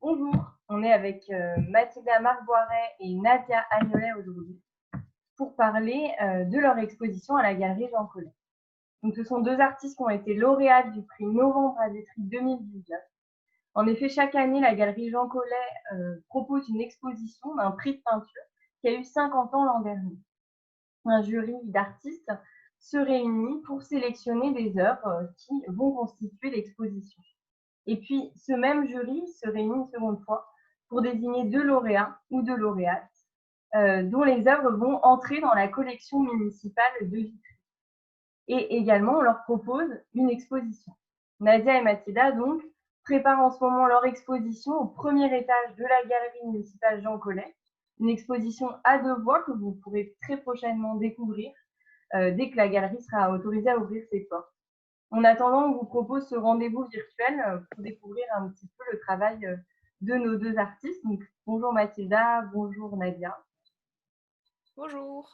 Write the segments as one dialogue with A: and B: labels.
A: Bonjour, on est avec Mathilda Marc-Boiret et Nadia Agnolet aujourd'hui pour parler de leur exposition à la Galerie Jean Collet. Donc, ce sont deux artistes qui ont été lauréates du prix Novembre à Vitry 2019. En effet, chaque année, la Galerie Jean Collet propose une exposition d'un prix de peinture qui a eu 50 ans l'an dernier. Un jury d'artistes se réunit pour sélectionner des œuvres qui vont constituer l'exposition. Et puis, ce même jury se réunit une seconde fois pour désigner deux lauréats ou deux lauréates dont les œuvres vont entrer dans la collection municipale de Vitry. Et également, on leur propose une exposition. Nadia et Mathilda, donc, préparent en ce moment leur exposition au premier étage de la galerie municipale Jean Collet, une exposition à deux voies que vous pourrez très prochainement découvrir dès que la galerie sera autorisée à ouvrir ses portes. En attendant, on vous propose ce rendez-vous virtuel pour découvrir un petit peu le travail de nos deux artistes. Donc, bonjour Mathilda, bonjour Nadia.
B: Bonjour.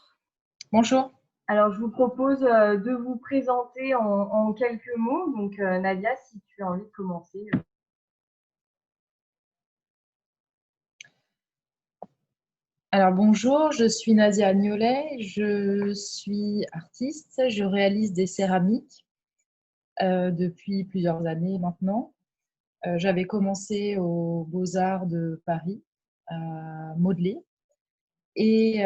C: Bonjour.
A: Alors, je vous propose de vous présenter en quelques mots. Donc, Nadia, si tu as envie de commencer.
C: Alors bonjour, je suis Nadia Agnolet, je suis artiste, je réalise des céramiques depuis plusieurs années maintenant. J'avais commencé aux Beaux-Arts de Paris à modeler et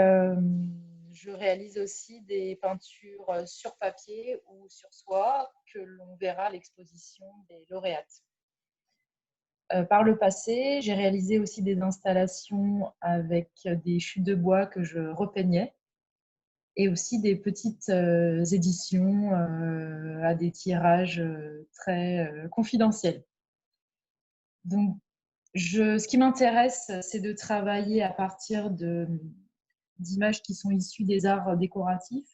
C: je réalise aussi des peintures sur papier ou sur soie que l'on verra à l'exposition des lauréates. Par le passé, j'ai réalisé aussi des installations avec des chutes de bois que je repeignais et aussi des petites éditions à des tirages très confidentiels. Donc, ce qui m'intéresse, c'est de travailler à partir d'images qui sont issues des arts décoratifs.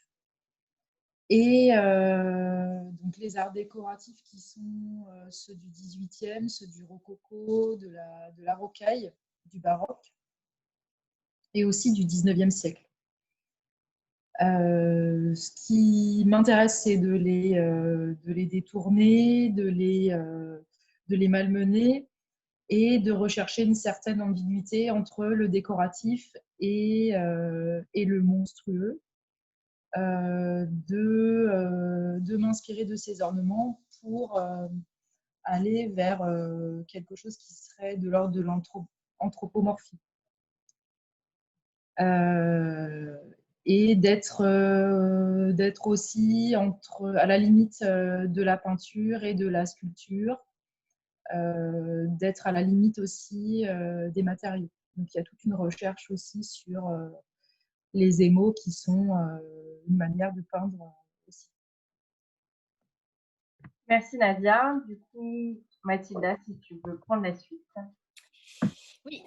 C: Et donc les arts décoratifs qui sont ceux du XVIIIe, ceux du rococo, de la rocaille, du baroque, et aussi du XIXe siècle. Ce qui m'intéresse, c'est de les détourner, de les malmener et de rechercher une certaine ambiguïté entre le décoratif et le monstrueux. De m'inspirer de ces ornements pour aller vers quelque chose qui serait de l'ordre de l'anthropomorphie. Et d'être aussi à la limite de la peinture et de la sculpture, d'être à la limite aussi des matériaux. Donc il y a toute une recherche aussi sur les émaux qui sont une manière de peindre aussi.
A: Merci Nadia. Du coup, Mathilda, si tu veux prendre la suite.
B: Oui,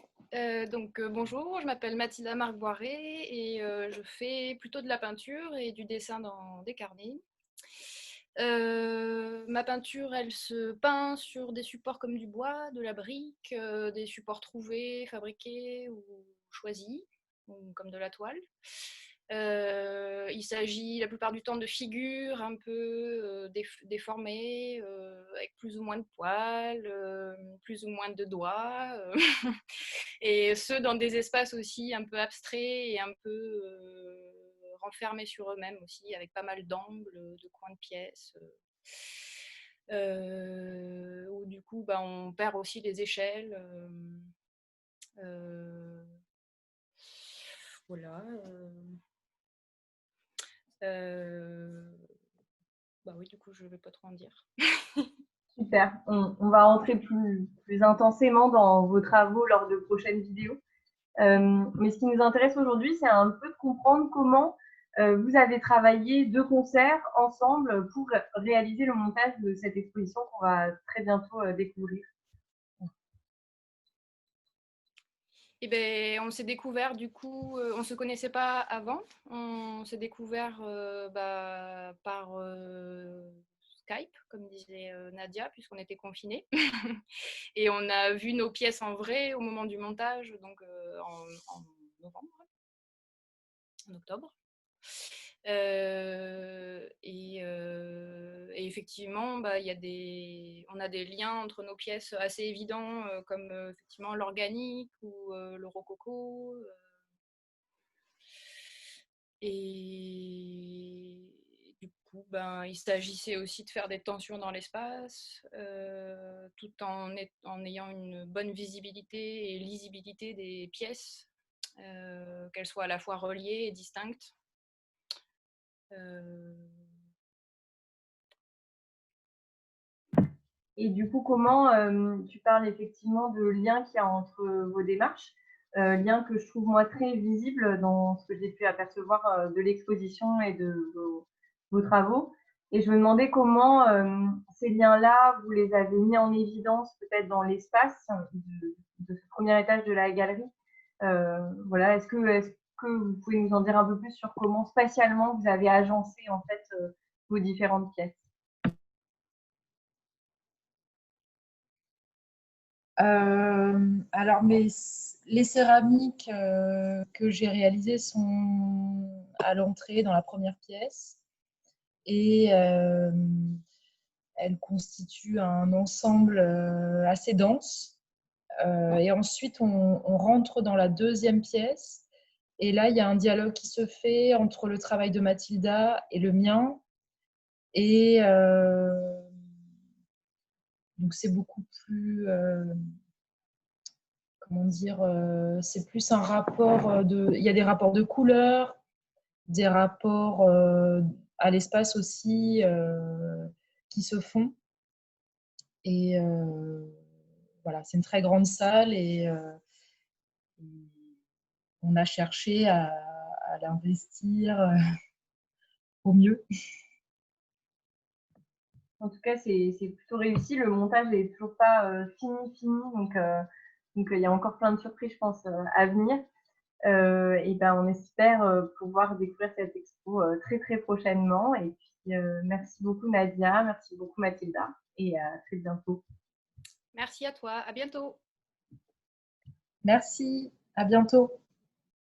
B: bonjour, je m'appelle Mathilda Marc-Boiret et je fais plutôt de la peinture et du dessin dans des carnets. Ma peinture, elle se peint sur des supports comme du bois, de la brique, des supports trouvés, fabriqués ou choisis, comme de la toile. Il s'agit la plupart du temps de figures un peu déformées, avec plus ou moins de poils, plus ou moins de doigts, et ce dans des espaces aussi un peu abstraits et un peu renfermés sur eux-mêmes aussi, avec pas mal d'angles, de coins de pièces. Où du coup on perd aussi les échelles. Voilà. Oui, du coup, je ne vais pas trop en dire.
A: Super. On va rentrer plus intensément dans vos travaux lors de prochaines vidéos. Mais ce qui nous intéresse aujourd'hui, c'est un peu de comprendre comment vous avez travaillé de concert ensemble pour réaliser le montage de cette exposition qu'on va très bientôt découvrir.
B: Eh ben, on s'est découvert du coup, on ne se connaissait pas avant, on s'est découvert par Skype, comme disait Nadia, puisqu'on était confinés. Et on a vu nos pièces en vrai au moment du montage, donc en novembre, en octobre. Et effectivement, bah, on a des liens entre nos pièces assez évidents, comme effectivement l'organique ou le rococo. Et du coup, ben, il s'agissait aussi de faire des tensions dans l'espace, tout en ayant une bonne visibilité et lisibilité des pièces, qu'elles soient à la fois reliées et distinctes.
A: Et du coup, comment tu parles effectivement de lien qu'il y a entre vos démarches, lien que je trouve moi très visible dans ce que j'ai pu apercevoir de l'exposition et de vos travaux. Et je me demandais comment ces liens-là, vous les avez mis en évidence peut-être dans l'espace de ce premier étage de la galerie. Voilà, est-ce que vous pouvez nous en dire un peu plus sur comment spatialement vous avez agencé en fait vos différentes pièces?
C: Alors, les céramiques que j'ai réalisées sont à l'entrée dans la première pièce et elles constituent un ensemble assez dense. Et ensuite, on rentre dans la deuxième pièce et là, il y a un dialogue qui se fait entre le travail de Mathilda et le mien. Et donc, c'est beaucoup plus... comment dire, c'est plus un rapport il y a des rapports de couleurs, des rapports à l'espace aussi qui se font. Et voilà, c'est une très grande salle et on a cherché à l'investir au mieux.
A: En tout cas, c'est plutôt réussi. Le montage n'est toujours pas fini. Donc, il y a encore plein de surprises, je pense, à venir. Et ben, on espère pouvoir découvrir cette expo très, très prochainement. Et puis, merci beaucoup Nadia, merci beaucoup Mathilda. Et à très bientôt.
B: Merci à toi, à bientôt.
C: Merci, à bientôt.